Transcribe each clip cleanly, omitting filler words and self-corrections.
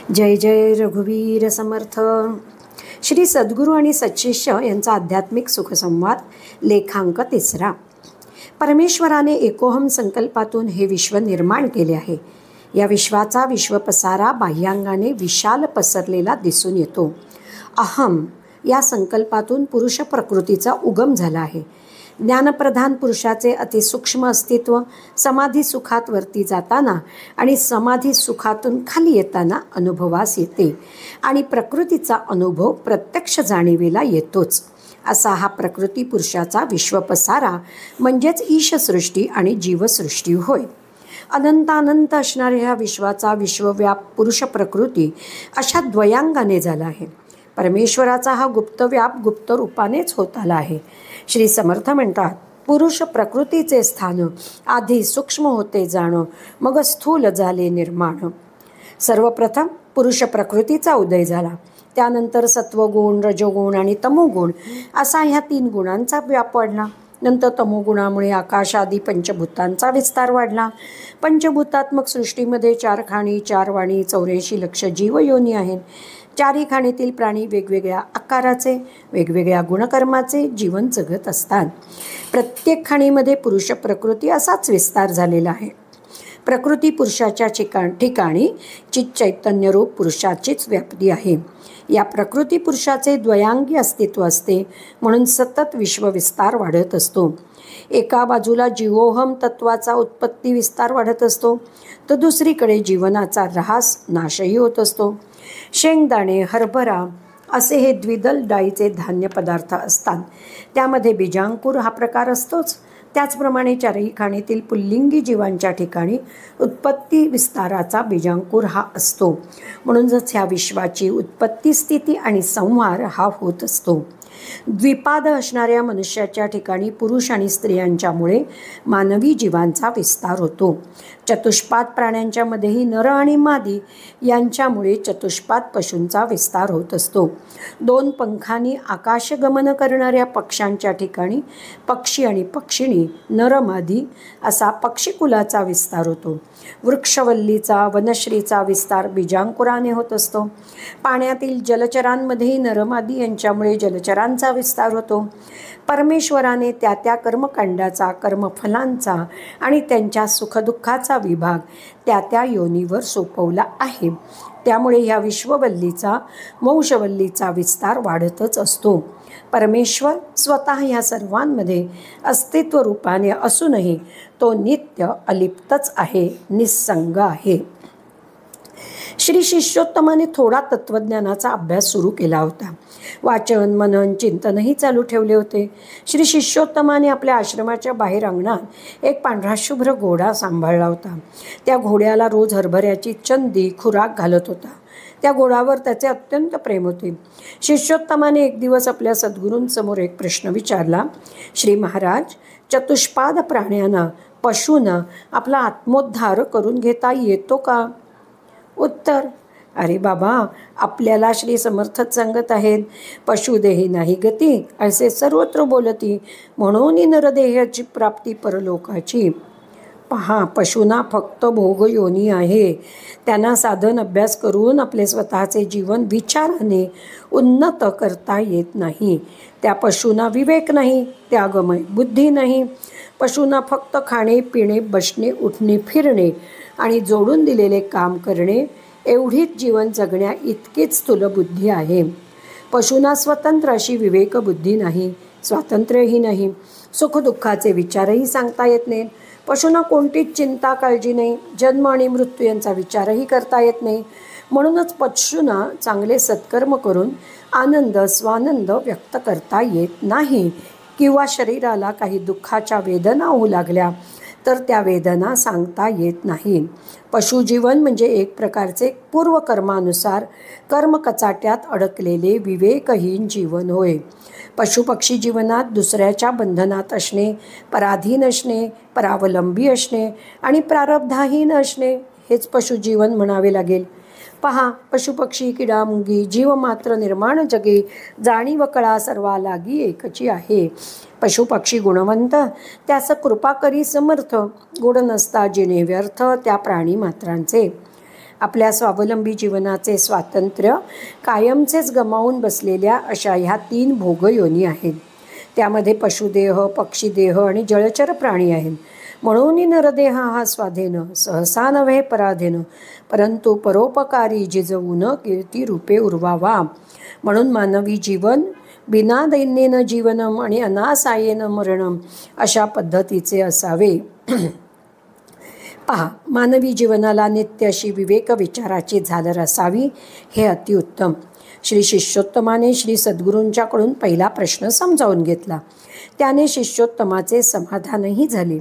जय जय रघुवीर समर्थ. श्री सद्गुरू आणि सच्शिष्य यांचा आध्यात्मिक सुखसंवाद लेखांक 3. परमेश्वराने एकोहम संकल्पातून हे विश्व निर्माण केले आहे. या विश्वाचा विश्वपसारा बाह्यांगाने विशाल पसरलेला दिसून येतो. अहम या संकल्पातून पुरुष प्रकृतीचा उगम झाला आहे. ज्ञानप्रधान पुरुषाचे अतिसूक्ष्म अस्तित्व समाधी सुखात वरती जाताना आणि समाधी सुखातून खाली येताना अनुभवास येते आणि प्रकृतीचा अनुभव प्रत्यक्ष जाणीवेला येतोच. असा हा प्रकृती पुरुषाचा विश्वपसारा म्हणजेच ईशसृष्टी आणि जीवसृष्टी होय. अनंतानंत असणाऱ्या ह्या विश्वाचा विश्वव्याप पुरुष प्रकृती अशा द्वयांगाने झाला आहे. परमेश्वराचा हा गुप्तव्याप गुप्त रूपानेच होत आला आहे. श्री समर्थ म्हणतात, पुरुष प्रकृतीचे स्थान आधी सूक्ष्म होते जाण, मग स्थूल झाले निर्माण. सर्वप्रथम पुरुष प्रकृतीचा उदय झाला. त्यानंतर सत्वगुण, रजोगुण आणि तमोगुण असा ह्या 3 गुणांचा व्याप वाढला. नंतर तमोगुणामुळे आकाश आदी पंचभूतांचा विस्तार वाढला. पंचभूतात्मक सृष्टीमध्ये 4 खाणी, 4 वाणी, 84 लक्ष जीवयोनी आहेत. 4ही खाणीतील प्राणी वेगवेगळ्या आकाराचे, वेगवेगळ्या गुणकर्माचे जीवन जगत असतात. प्रत्येक खाणीमध्ये पुरुष प्रकृती असाच विस्तार झालेला आहे. प्रकृती पुरुषाच्या ठिकाणी चित चैतन्यरूप पुरुषाचीच व्याप्ती आहे. या प्रकृती पुरुषाचे द्वयांगी अस्तित्व असते, म्हणून सतत विश्वविस्तार वाढत असतो. एका बाजूला जीवोहम तत्वाचा उत्पत्ती विस्तार वाढत असतो, तर दुसरीकडे जीवनाचा ऱ्हास नाशही होत असतो. शेंगदाणे, हरभरा असे हे द्विदल डाळीचे धान्य पदार्थ असतात. त्यामध्ये बीजांकुर हा प्रकार असतोच. त्याचप्रमाणे 4ही खाणीतील पुल्लिंगी जीवांच्या ठिकाणी उत्पत्ती विस्ताराचा बीजांकुर हा असतो. म्हणूनच ह्या विश्वाची उत्पत्ती, स्थिती आणि संहार हा होत असतो. द्विपाद असणाऱ्या मनुष्याच्या ठिकाणी पुरुष आणि स्त्रियांच्यामुळे मानवी जीवांचा विस्तार होतो. चतुष्पाद प्राण्यांच्या मध्येही नर आणि मादी यांच्यामुळे चतुष्पाद पशूंचा विस्तार होत असतो. 2 पंखांनी आकाशगमन करणाऱ्या पक्ष्यांच्या ठिकाणी पक्षी आणि पक्षिणी, नर मादी असा पक्षीकुलाचा विस्तार होतो. वृक्षवल्लीचा, वनश्रीचा विस्तार बीजांकुराने होत असतो. पाण्यातील जलचरांमध्येही नरमादी यांच्यामुळे जलचरांचा विस्तार होतो. परमेश्वराने त्या त्या कर्मकांडाचा, कर्मफलांचा आणि त्यांच्या सुखदुःखाचा विभाग त्या त्या योनीवर सोपवला आहे. त्यामुळे ह्या विश्ववल्लीचा, वंशवल्लीचा विस्तार वाढतच असतो. परमेश्वर स्वतः ह्या सर्वांमध्ये अस्तित्व रूपाने असूनही तो नित्य अलिप्तच आहे, निस्संग आहे. श्री शिष्योत्तमाने थोडा तत्त्वज्ञानाचा अभ्यास सुरू केला होता. वाचन, मनन, चिंतनही चालू ठेवले होते. श्री शिष्योत्तमाने आपल्या आश्रमाच्या बाहेर अंगणात एक पांढरा शुभ्र घोडा सांभाळला होता. त्या घोड्याला रोज हरभऱ्याची चंदी खुराक घालत होता. त्या घोड्यावर त्याचे अत्यंत प्रेम होते. शिष्योत्तमाने एक दिवस आपल्या सद्गुरूंसमोर एक प्रश्न विचारला. श्री महाराज, चतुष्पाद प्राण्यांना, पशूंना आपला आत्मोद्धार करून घेता येतो का? उत्तर, अरे बाबा, आपल्याला श्री समर्थच सांगत आहेत, पशुदेही नाही गती असे सर्वत्र बोलती, म्हणून नरदेहाची प्राप्ती परलोकाची. पहा, पशूंना फक्त भोग योनी आहे. त्यांना साधन अभ्यास करून आपले स्वतःचे जीवन विचाराने उन्नत करता येत नाही. त्या पशूंना विवेक नाही, त्यागमय बुद्धी नाही. पशूंना फक्त खाणे, पिणे, बसणे, उठणे, फिरणे आणि जोडून दिलेले काम करणे एवढीच जीवन जगण्या इतकीच स्थूलबुद्धी आहे. पशूंना स्वतंत्र अशी विवेकबुद्धी नाही, स्वातंत्र्यही नाही. सुखदुःखाचे विचारही सांगता येत नाहीत. पशूंना कोणतीच चिंता, काळजी नाही. जन्म आणि मृत्यू यांचा विचारही करता येत नाही. म्हणूनच पशूंना चांगले सत्कर्म करून आनंद, स्वानंद व्यक्त करता येत नाही. किंवा शरीराला काही दुःखाच्या वेदना होऊ लागल्या तर त्या वेदना सांगता येत नाही. पशुजीवन म्हणजे एक प्रकारचे पूर्वकर्मानुसार कर्मकचाट्यात अडकलेले विवेकहीन जीवन होय. पशुपक्षी जीवनात दुसऱ्याच्या बंधनात असणे, पराधीन असणे, परावलंबी असणे आणि प्रारब्धाहीन असणे हेच पशुजीवन म्हणावे लागेल. पहा, पशुपक्षी, किडा, मुंगी, जीवमात्र निर्माण जगे, जाणीव कळा सर्वा लागी एकची आहे. पशुपक्षी गुणवंत, त्यास कृपा करी समर्थ, गुण नसता जिने व्यर्थ त्या प्राणी मात्रांचे. आपल्या स्वावलंबी जीवनाचे स्वातंत्र्य कायमचेच गमावून बसलेल्या अशा ह्या 3 भोगयोनी आहेत. त्यामध्ये पशुदेह, पक्षीदेह आणि जळचर प्राणी आहेत. म्हणून नरदेह हा स्वाधीन, सहसा नव्हे पराधीन, परंतु परोपकारी जिजवून कीर्ती रूपे उर्वावा. म्हणून मानवी जीवन बिना दैन्येन जीवनम आणि अनासायेन मरणम अशा पद्धतीचे असावे. पहा, मानवी जीवनाला नित्य अशी विवेक विचाराची झालर असावी, हे अतिउत्तम. श्री शिष्योत्तमाने श्री सद्गुरूंच्याकडून पहिला प्रश्न समजावून घेतला. त्याने शिष्योत्तमाचे समाधानही झाले.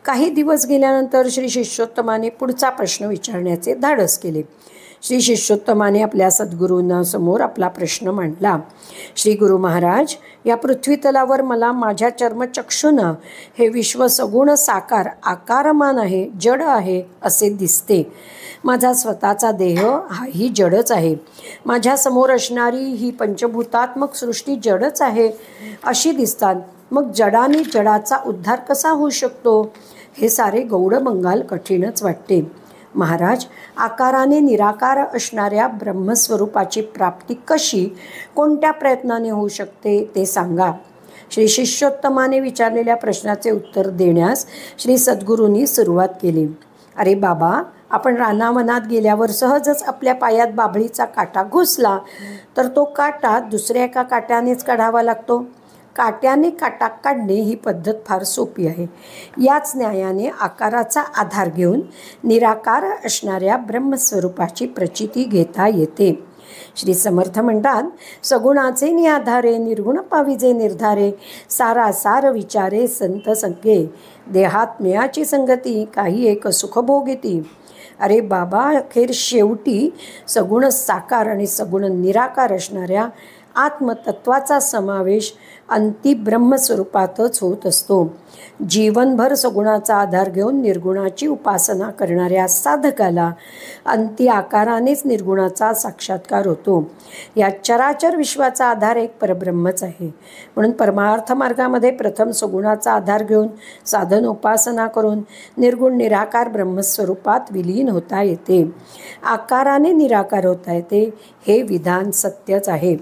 काही दिवस गेल्यानंतर श्री शिष्योत्तमाने पुढचा प्रश्न विचारण्याचे धाडस केले. श्री शिष्योत्तमाने आपल्या सद्गुरूंना समोर आपला प्रश्न मांडला. श्री गुरु महाराज, या पृथ्वीतलावर मला माझ्या चर्मचक्षुनं हे विश्व सगुण साकार आकारमान आहे, जड आहे असे दिसते. माझा स्वतःचा देह हाही जडच आहे. माझ्यासमोर असणारी ही पंचभूतात्मक सृष्टी जडच आहे अशी दिसतात. मग जडाने जडाचा उद्धार कसा होऊ शकतो? हे सारे गौडबंगाल कठीणच वाटते. महाराज, आकाराने निराकार असणाऱ्या ब्रह्मस्वरूपाची प्राप्ती कशी, कोणत्या प्रयत्नाने होऊ शकते ते सांगा. श्री शिष्योत्तमाने विचारलेल्या प्रश्नाचे उत्तर देण्यास श्री सद्गुरूंनी सुरुवात केली. अरे बाबा, आपण रानावनात गेल्यावर सहजच आपल्या पायात बाभळीचा काटा घुसला तर तो काटा दुसऱ्या एका काट्यानेच काढावा लागतो. काट्याने काटा काढणे ही पद्धत फार सोपी आहे. याच न्यायाने आकाराचा आधार घेऊन निराकार असणाऱ्या ब्रह्मस्वरूपाची प्रचिती घेता येते. श्री समर्थ म्हणतात, सगुणाचे निआधारे निर्गुण पाविजे निर्धारे, सारासार विचारे संत संगे, देहात्म्याची संगती काही एक सुखभोगिती. अरे बाबा, अखेर शेवटी सगुण साकार आणि सगुण निराकार असणाऱ्या आत्मतत्वाचा समावेश अंती ब्रह्मस्वरूपातच होत असतो. जीवनभर सगुणाचा आधार घेऊन निर्गुणाची उपासना करणाऱ्या साधकाला अंती आकारानेच निर्गुणाचा साक्षात्कार होतो. या चराचर विश्वाचा आधार एक परब्रह्मच आहे. म्हणून परमार्थ मार्गामध्ये प्रथम सगुणाचा आधार घेऊन साधन उपासना करून निर्गुण निराकार ब्रह्मस्वरूपात विलीन होता येते. आकाराने निराकार होता येते, हे विधान सत्यच आहे.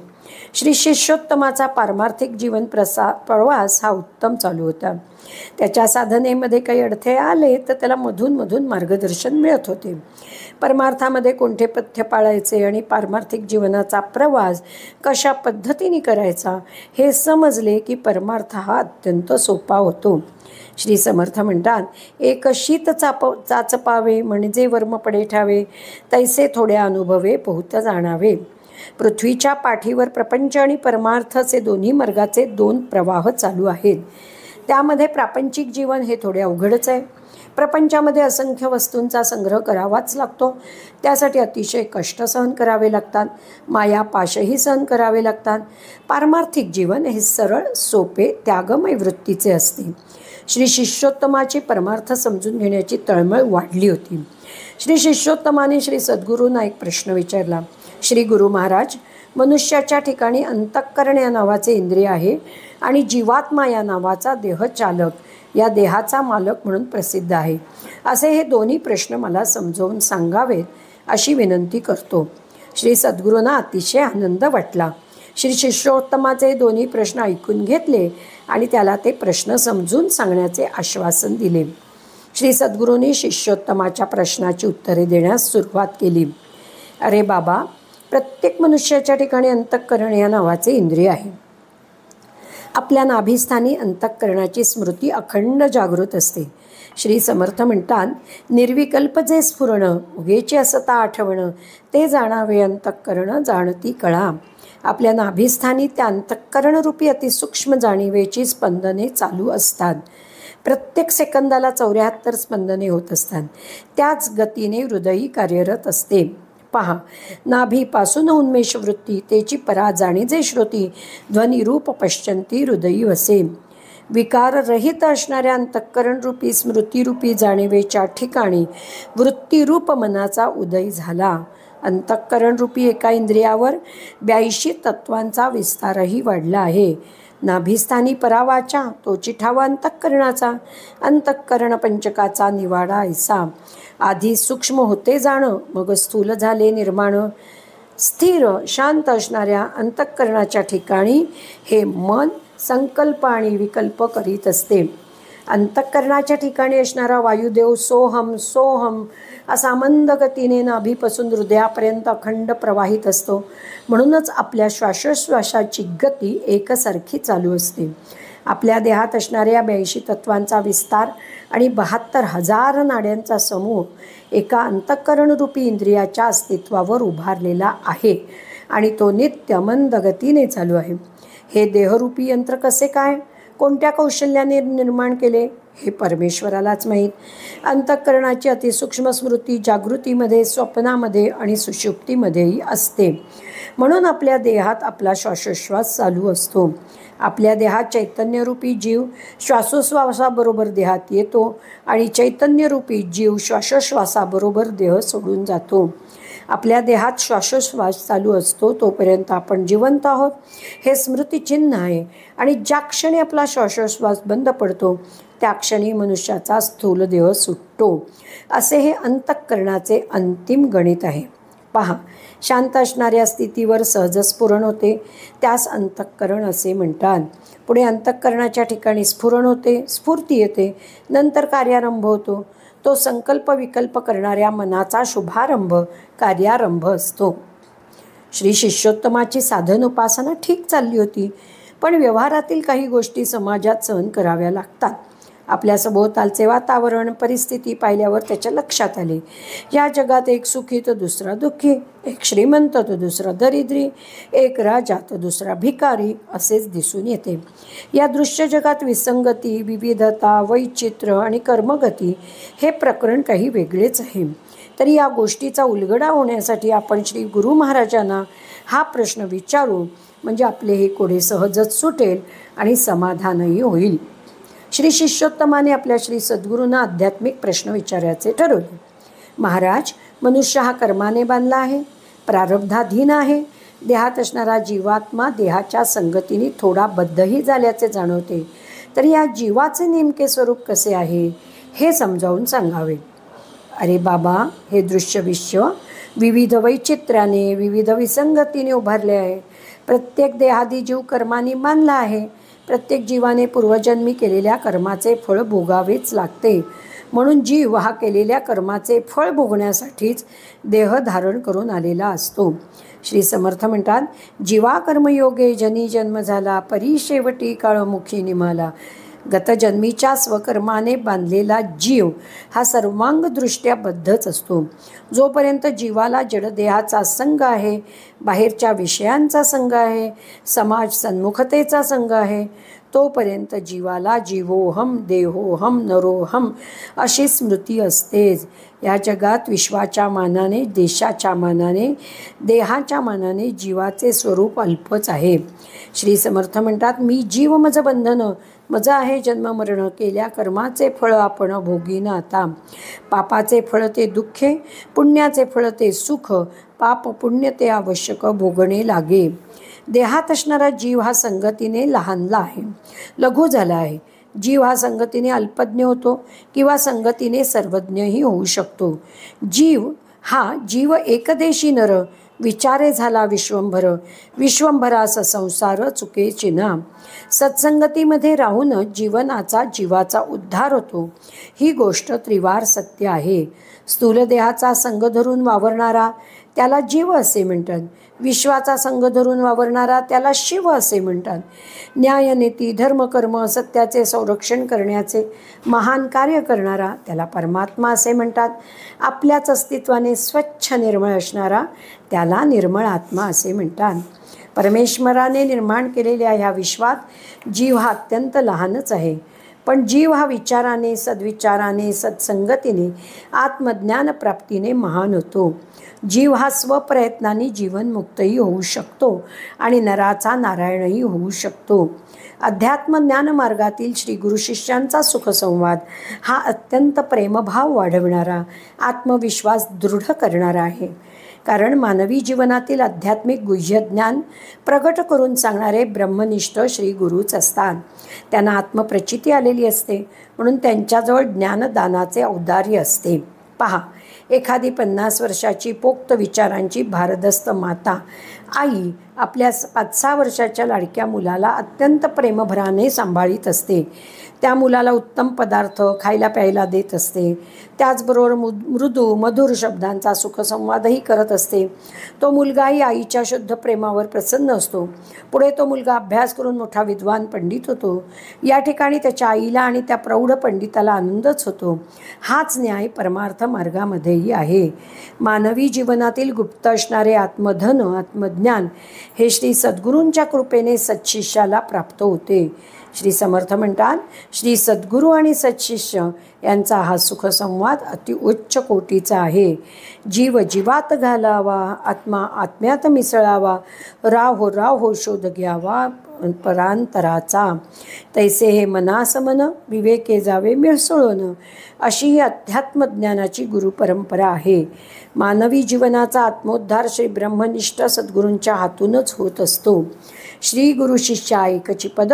श्री शिष्योत्तमाचा पारमार्थिक जीवन प्रवास हा उत्तम चालू होता. त्याच्या साधनेमध्ये काही अडथळे आले तर त्याला मधून मधून मार्गदर्शन मिळत होते. परमार्थामध्ये कोणते पथ्य पाळायचे आणि पारमार्थिक जीवनाचा प्रवास कशा पद्धतीने करायचा हे समजले की परमार्थ हा अत्यंत सोपा होतो. श्री समर्थ म्हणतात, एक शीत चाचपावे म्हणजे वर्म पडे ठावे, तैसे थोड्या अनुभवे पोहत जाणावे. पृथ्वीच्या पाठीवर प्रपंच आणि परमार्थ असे दोन्ही मार्गाचे 2 प्रवाह चालू आहेत. त्यामध्ये प्रापंचिक जीवन हे थोडे अवघडच आहे. प्रपंचामध्ये असंख्य वस्तूंचा संग्रह करावाच लागतो. त्यासाठी अतिशय कष्ट सहन करावे लागतात, मायापाशही सहन करावे लागतात. पारमार्थिक जीवन हे सरळ, सोपे, त्यागमय वृत्तीचे असते. श्री शिष्योत्तमाची परमार्थ समजून घेण्याची तळमळ वाढली होती. श्री शिष्योत्तमाने श्री सद्गुरूंना एक प्रश्न विचारला. श्री गुरु महाराज, मनुष्याच्या ठिकाणी अंतःकरण या नावाचे इंद्रिय आहे आणि जीवात्मा या नावाचा देहचालक, या देहाचा मालक म्हणून प्रसिद्ध आहे. असे हे दोन्ही प्रश्न मला समजावून सांगावेत अशी विनंती करतो. श्री सद्गुरूंना अतिशय आनंद वाटला. श्री शिष्योत्तमाचे दोन्ही प्रश्न ऐकून घेतले आणि त्याला ते प्रश्न समजून सांगण्याचे आश्वासन दिले. श्री सद्गुरूंनी शिष्योत्तमाच्या प्रश्नाची उत्तरे देण्यास सुरुवात केली. अरे बाबा, प्रत्येक मनुष्याच्या ठिकाणी अंतःकरण या नावाचे इंद्रिय आहे. आपल्या नाभिस्थानी अंतःकरणाची स्मृती अखंड जागृत असते. श्री समर्थ म्हणतात, निर्विकल्प जे स्फुरण, उगेची असता आठवण, ते जाणावे अंतःकरण जाणती कळा. आपल्या नाभिस्थानी त्या अंतःकरणरूपी अतिसूक्ष्म जाणीवेची स्पंदने चालू असतात. प्रत्येक सेकंदाला 74 स्पंदने होत असतात. त्याच गतीने हृदयी कार्यरत असते. पहा, नाभीपासून उन्मेष वृत्ती, तेची परा जाणी जे श्रुती, ध्वनिरूप पश्चंती हृदयी वसे. विकाररहित असणाऱ्या अंतःकरणरूपी स्मृतिरूपी जाणीवेच्या ठिकाणी वृत्तीरूप मनाचा उदय झाला. अंतःकरणरूपी एका इंद्रियावर 82 तत्वांचा विस्तारही वाढला आहे. नाभिस्थानी परावाचा तो चिठावा अंतःकरणाचा, अंतःकरण पंचकाचा निवाडा ऐसा. आधी सूक्ष्म होते जाण, मग स्थूल झाले निर्माण. स्थिर शांत असणाऱ्या अंतःकरणाच्या ठिकाणी हे मन संकल्प आणि विकल्प करीत असते. अंतःकरणाच्या ठिकाणी असणारा वायुदेव सोहम सोहम असा मंद गतीने नाभीपासून हृदयापर्यंत अखंड प्रवाहित असतो. म्हणूनच आपल्या श्वासोश्वासाची गती एकसारखी चालू असते. आपल्या देहात असणाऱ्या 82 तत्वांचा विस्तार आणि 72,000 नाड्यांचा समूह एका अंतःकरणरूपी इंद्रियाच्या अस्तित्वावर उभारलेला आहे आणि तो नित्य मंद गतीने चालू आहे. हे देहरूपी यंत्र कसे काय, कोणत्या कौशल्याने निर्माण केले हे परमेश्वरालाच माहीत. अंतःकरणाची अतिसूक्ष्म स्मृती जागृतीमध्ये, स्वप्नामध्ये आणि सुषुप्तीमध्येही असते. म्हणून आपल्या देहात आपला श्वासोश्वास चालू असतो. आपल्या देहात चैतन्यरूपी जीव श्वासोश्वासाबरोबर देहात येतो आणि चैतन्यरूपी जीव श्वासोश्वासाबरोबर देह सोडून जातो. आपल्या देहात श्वासोश्वास चालू असतो तोपर्यंत आपण जिवंत आहोत हे स्मृतिचिन्ह आहे. आणि ज्या क्षणी आपला श्वासोश्वास बंद पडतो त्या क्षणी मनुष्याचा स्थूल देह सुटतो. असे हे अंतःकरणाचे अंतिम गणित आहे. पहा, शांत असणाऱ्या स्थितीवर सहज स्फुरण होते, त्यास अंतःकरण असे म्हणतात. पुढे अंतःकरणाच्या ठिकाणी स्फुरण होते, स्फूर्ती येते, नंतर कार्यारंभ होतो. तो संकल्प विकल्प करणाऱ्या मनाचा शुभारंभ कार्यारंभ असतो. श्री शिष्योत्तमाची साधन उपासना ठीक चालली होती, पण व्यवहारातील काही गोष्टी समाजात सहन कराव्या लागतात. आपल्या सभोवतालचे वातावरण परिस्थिती पाहिल्यावर त्याच्या लक्षात आले, या जगात एक सुखी तर दुसरा दुःखी, एक श्रीमंत तर दुसरा दरिद्री, एक राजा तर दुसरा भिकारी असेच दिसून येते. या दृश्य जगात विसंगती, विविधता, वैचित्र्य आणि कर्मगती हे प्रकरण काही वेगळेच आहे. तरी या गोष्टीचा उलगडा होण्यासाठी आपण श्री गुरु महाराजांना हा प्रश्न विचारू, म्हणजे आपले हे कोडे सहजच सुटेल आणि समाधानही होईल. श्री शिष्योत्तमाने आपल्या श्री सद्गुरूंना आध्यात्मिक प्रश्न विचारायचे ठरवले. महाराज, मनुष्य हा कर्माने बांधला आहे, प्रारब्धाधीन आहे. देहात असणारा जीवात्मा देहाच्या संगतीने थोडा बद्धही झाल्याचे जाणवते. तर या जीवाचे नेमके स्वरूप कसे आहे हे समजावून सांगावे. अरे बाबा, हे दृश्य विश्व विविध वैचित्र्याने विविध विसंगतीने उभारले आहे. प्रत्येक देहादी जीव कर्माने बांधला आहे. प्रत्येक जीवाने पूर्वजन्मी केलेल्या कर्माचे फळ भोगावेच लागते. म्हणून जीव हा केलेल्या कर्माचे फळ भोगण्यासाठीच देह धारण करून आलेला असतो. श्री समर्थ म्हणतात, जीवा कर्मयोगे जनी जन्म झाला, परी शेवटी काळमुखी निमाला. गतजन्मीच्या स्वकर्माने बांधलेला जीव हा सर्वांगदृष्ट्या बद्धच असतो. जोपर्यंत जीवाला जडदेहाचा संग आहे, बाहेरच्या विषयांचा संग आहे, समाज सन्मुखतेचा संग आहे, तोपर्यंत जीवाला जीवोहम देहोहम नरोहम अशी स्मृती असतेच. या जगात विश्वाच्या मानाने, देशाच्या मानाने, देहाच्या मानाने जीवाचे स्वरूप अल्पच आहे. श्री समर्थ म्हणतात, मी जीव मज बंधन, मज आहे जन्म मरण, केल्या कर्माचे फळ आपण भोगीन आता. पापाचे फळ ते दुःखे, पुण्याचे फळ ते सुख, पाप पुण्य ते आवश्यक भोगणे लागे. देहात असणारा जीव हा संगतीने लहानला आहे, लघु झाला आहे. जीव हा संगतीने अल्पज्ञ होतो किंवा संगतीने सर्वज्ञही होऊ शकतो. जीव एकदेशी नर, विचारे झाला विश्वंभर, विश्वंभरास संसार चुके चिन्हा. सत्संगतीमध्ये राहूनच जीवाचा उद्धार होतो. ही गोष्ट त्रिवार सत्य आहे. स्थूल देहाचा संग धरून वावरणारा त्याला जीव असे म्हणतात. विश्वाचा संग धरून वावरणारा त्याला शिव असे म्हणतात. न्याय नीती धर्म कर्म सत्याचे संरक्षण करण्याचे महान कार्य करणारा त्याला परमात्मा असे म्हणतात. आपल्याच अस्तित्वाने स्वच्छ निर्मळ असणारा त्याला निर्मळ आत्मा असे म्हणतात. परमेश्वराने निर्माण केलेल्या ह्या विश्वात जीव हा अत्यंत लहानच आहे. पण जीव हा विचाराने, सद्विचाराने, सत्संगतीने, आत्मज्ञान प्राप्तीने महान होतो. जीव हा स्वप्रयत्नाने जीवनमुक्तही होऊ शकतो आणि नराचा नारायणही होऊ शकतो. अध्यात्म ज्ञान मार्गातील श्री गुरु शिष्यांचा सुखसंवाद हा अत्यंत प्रेमभाव वाढविणारा, आत्मविश्वास दृढ करणारा आहे. कारण मानवी जीवनातील आध्यात्मिक गुह्यज्ञान प्रगट करून सांगणारे ब्रह्मनिष्ठ श्री गुरुच असतात. त्यांना आत्मप्रचिती आलेली असते, म्हणून त्यांच्याजवळ ज्ञानदानाचे औदार्य असते. पहा, एखादी 50 वर्षाची पोक्त विचारांची भारदस्त माता आई आपल्या 5-6 वर्षाच्या लाडक्या मुलाला अत्यंत प्रेमभराने सांभाळीत असते. त्या मुलाला उत्तम पदार्थ खायला प्यायला देत असते. त्याचबरोबर मृदू मधुर शब्दांचा सुखसंवादही करत असते. तो मुलगाही आईच्या शुद्ध प्रेमावर प्रसन्न असतो. पुढे तो मुलगा अभ्यास करून मोठा विद्वान पंडित होतो. या ठिकाणी त्याच्या आईला आणि त्या प्रौढ पंडिताला आनंदच होतो. हाच न्याय परमार्थ मार्गामध्येही आहे. मानवी जीवनातील गुप्त असणारे आत्मधन, आत्मज्ञान हे श्री सद्गुरूंच्या कृपेने सत्शिष्याला प्राप्त होते. श्री समर्थ म्हणतात, श्री सद्गुरू आणि सत्शिष्य यांचा हा सुखसंवाद अतिउच्च कोटीचा आहे. जीव जीवात घालावा, आत्मा आत्म्यात मिसळावा, राहो राहो शोध घ्यावा परांतराचा. तैसे हे मनासमन, विवेके जावे मिसळून, अशी ही अध्यात्मज्ञानाची गुरुपरंपरा आहे. मानवी जीवनाचा आत्मोद्धार श्री ब्रह्मनिष्ठ सद्गुरूंच्या हातूनच होत असतो. श्री गुरु शिष्य ऐकची पद,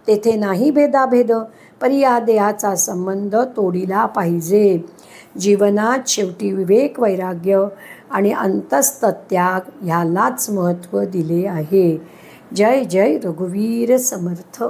तेथे नाही भेदाभेद, परी या देहाचा संबंध तोडीला पाहिजे. जीवनात शेवटी विवेक, वैराग्य आणि अंतस्थ त्याग ह्यालाच महत्त्व दिले आहे. जय जय रघुवीर समर्थ.